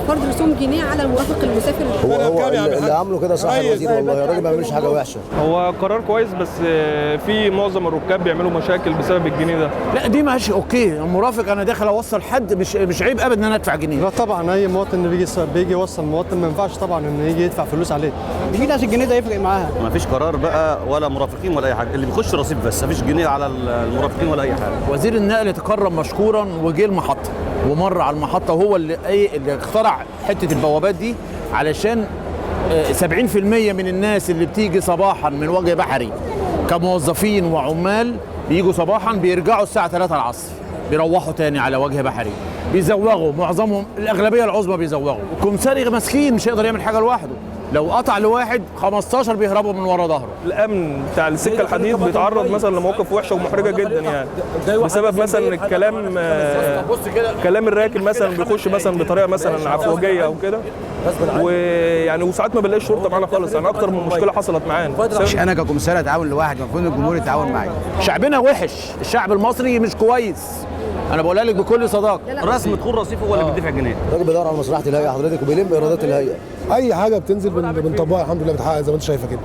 فرض رسوم جنيه على المرافق المسافر. هو اللي عامله كده صح يا وزير، والله الراجل ما بيعملش حاجه وحشه. هو قرار كويس، بس في معظم الركاب بيعملوا مشاكل بسبب الجنيه ده. لا دي ماشي اوكي، المرافق انا داخل اوصل حد، مش عيب ابدا ان انا ادفع جنيه. لا طبعا اي مواطن بيجي يوصل مواطن ما ينفعش طبعا ان يجي يدفع فلوس عليه. يجي ناس الجنيه ده يفرق معاها. ما فيش قرار بقى ولا مرافقين ولا اي حاجه، اللي بيخش رصيد بس، ما فيش جنيه على المرافقين ولا اي حاجه. وزير النقل تكرم مشكورا وجه المحطه ومر على المحطه، وهو اللي اخترع حته البوابات دي، علشان 70% من الناس اللي بتيجي صباحا من وجه بحري كموظفين وعمال بيجوا صباحا بيرجعوا الساعه 3 العصر، بيروحوا تاني على وجه بحري، بيزوغوا معظمهم، الاغلبيه العظمى بيزوغوا. الكمساري مسكين مش هيقدر يعمل حاجه لوحده، لو قطع لواحد 15 بيهربوا من ورا ظهره. الامن بتاع السكه الحديد بيتعرض مثلا لمواقف وحشه ومحرجه جدا يعني، بسبب مثلا كلام الراكب مثلا بيخش مثلا بطريقه مثلا عفوجيه او كده، ويعني وساعات ما بنلاقيش شرطه معانا خالص. يعني اكتر من مشكله حصلت معانا. مش انا ككمساري اتعاون لوحدي، المفروض الجمهور يتعاون معايا. شعبنا وحش، الشعب المصري مش كويس، انا بقولها لك بكل صداقه. رسم دخول رصيف هو اللي بيدفع جنيه. الراجل بيدور على مصلحه الهيئه حضرتك وبيلم ايرادات الهيئه. اي حاجه بتنزل بنطبقها الحمد لله، بتحقق زي ما انت شايفه كده.